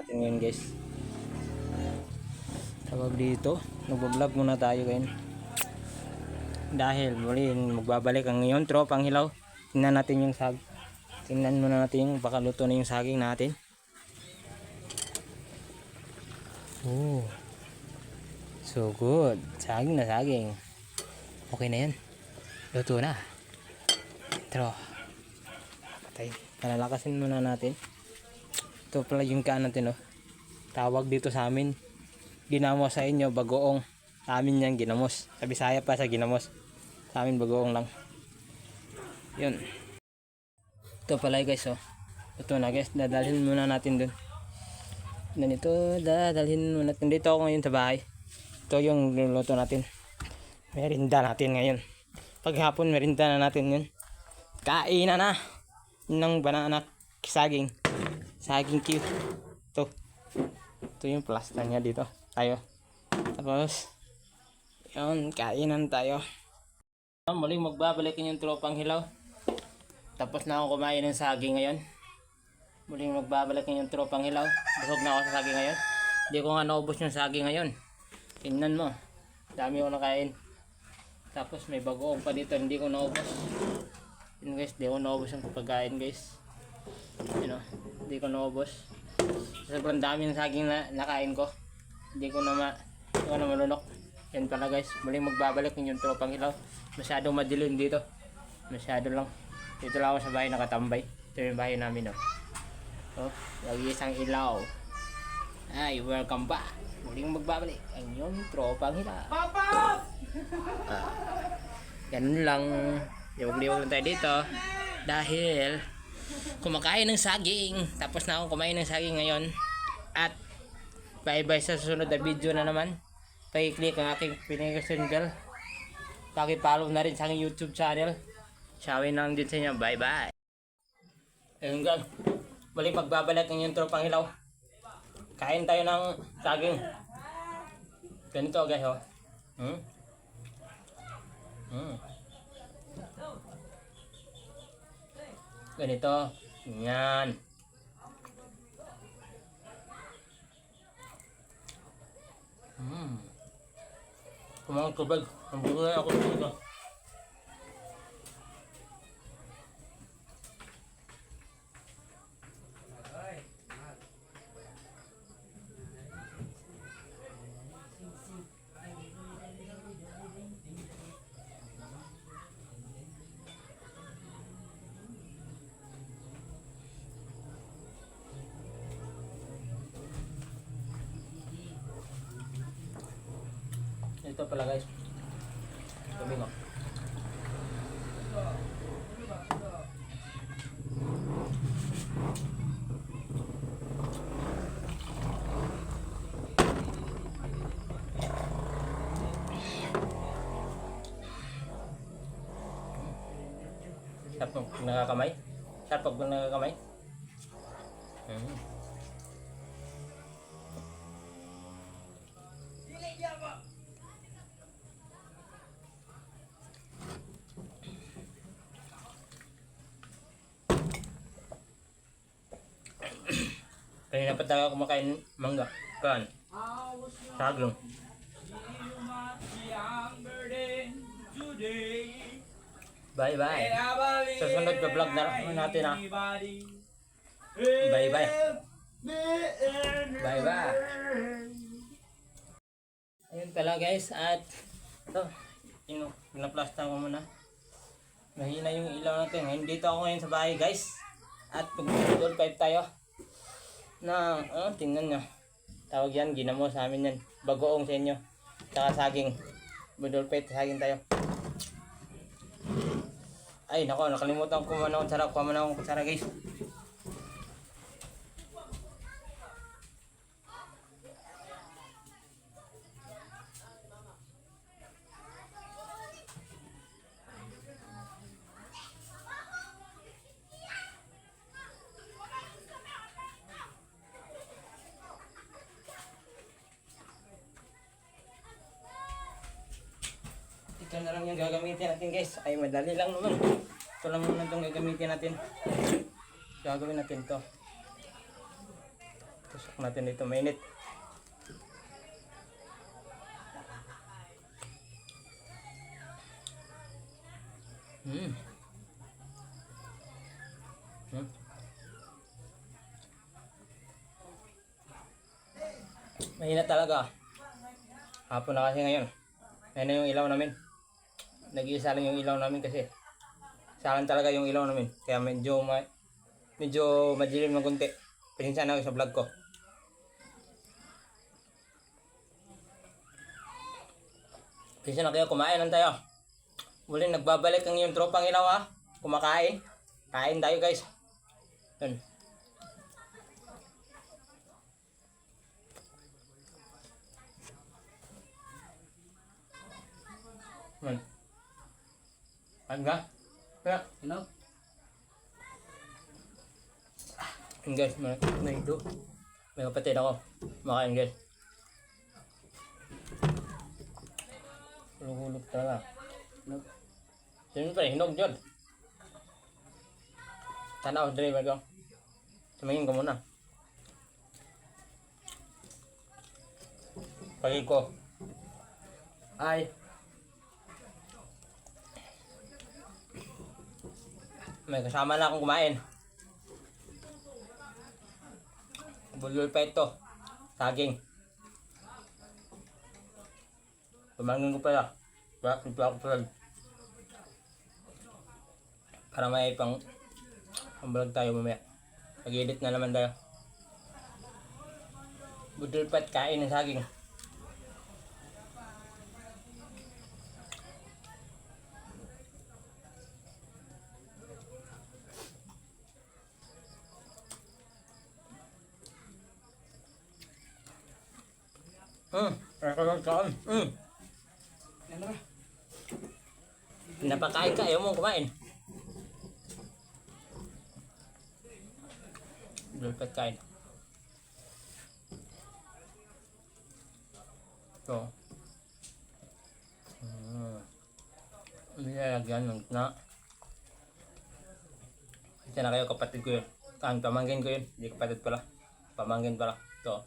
natin ngayon guys. Tawag dito, nagbablog muna tayo ngayon. Dahil muli magbabalik ang ngayon tropang hilaw. Tingnan natin yung tingnan muna natin yung baka luto na yung saging natin. Oh. So good. Saging na saging. Okay na yan. Luto na. Intro. Patay. Palalakasin muna natin. Ito pala yung kaan natin, oh. Tawag dito sa amin. Ginamos, sa inyo bagoong. Sa amin yan ginamos. Sa Bisaya pa sa ginamos. Sa amin bagoong lang. Yun. Ito pala guys, oh. Ito na guys. Dadalhin muna natin dun. Ganito, dadalhin muna natin. Dito ako ngayon sa bahay. Ito yung luluto natin. Merinda natin ngayon. Paghapon merinda na natin yun. Kainan na ng banana saging. Saging cute. Ito yung plasta niya dito. Tayo. Tapos, yun, kainan tayo. Muling magbabalik yung tropang hilaw. Tapos na ako kumain ng saging ngayon. Muling magbabalik yung tropang hilaw. Busog na ako sa saging ngayon. Hindi ko nga naubos yung saging ngayon. Tingnan mo. Dami ko nakain. Tapos may bagoong pa dito. Hindi ko naubos. Yun guys, hindi ko naubos yung pagkain guys. Yun o. Hindi ko naubos. Sobrang dami ng saging na nakain ko. Hindi ko na malunok. Yan pala guys. Muling magbabalik yung tropang hilaw. Masyadong madilim dito. Masyado lang. Dito lang ako sa bahay nakatambay. Ito yung bahay namin o. Oh, lagi isang ilaw. Ay, welcome back. Muling magbabalik ang yung tropang hilaw. Papa! Ganun lang. Liwag-liwag lang tayo dito. Dahil kumakain ng saging. Tapos na akong kumain ng saging ngayon. At bye-bye sa susunod na video na naman. Paki-click ang aking pinag-notification bell. Paki-follow na rin sa aking YouTube channel. Shawin lang din sa inyo. Bye-bye. Ayun guys. Balik magbabalik ng yung tropang hilaw. Kain tayo ng saging. Ganito guys oh. Ganito. Yan. Kumang tubig. Ang buhay ako dito. Ito pala guys. Tubig oh. Sarap pag nakakamay. Sarap pag nakakamay. Kanina pa tayo kumakain mangga. Kan. Saging. Bye bye. Sa sunod na vlog na natin ha. Bye bye. Bye bye. Ayun pala guys at ito. Pinaplasta ko muna. Mahina yung ilaw natin. Ngayon dito ako ngayon sa bahay guys. At pag-doll pipe tayo. Na tingnan nyo. Tawag yan, ginamo sa amin yan. Bagoong sa inyo. Saka saging. Doll pipe, saging tayo. Ay nako, nakalimutan ko man akong sarap. Kuha man akong kutsara guys. Ito na lang yung gagamitin natin guys. Ay madali lang naman. Ito lang muna itong gagamitin natin. Gagawin natin to. Ito Tusok natin dito mainit. Hmm. Hmm. Mahina talaga. Hapon na kasi ngayon. Ayun na yung ilaw namin. Nag-iisa lang yung ilaw namin kasi. Sa akin talaga yung ilaw namin. Kaya medyo madilim ng konti. Pasensya na sa vlog ko. Pasensya na kayo, kumain lang tayo. Muli nagbabalik ang yung tropang ilaw ha. Kumakain. Kain tayo guys. Yun. Yun. Ano ka? Kaya, Ano? yun guys, may ito. May kapatid ako. Makain guys. Hulog-hulog talaga. Ano? Siyempre, hinog dyan. Tanaw, driver ko. Tumingin ka muna. Pagay ko. Ay. May kasama na akong kumain. Bulol pa ito. Saging. Pamangin ko pala. Bakit pa ako pala. Para may pang-vlog tayo mamaya. Mag-edit na naman tayo. Budol pat kain ng saging. Ako lang kain. Ano ba? Napakain ka, ayaw mo kumain. Budol pat kain. So. Nilalagyan ng na. Kasi na kayo, kapatid ko yun. Pamangkin ko yun. Hindi kapatid pala. Pamangkin pala. Ito.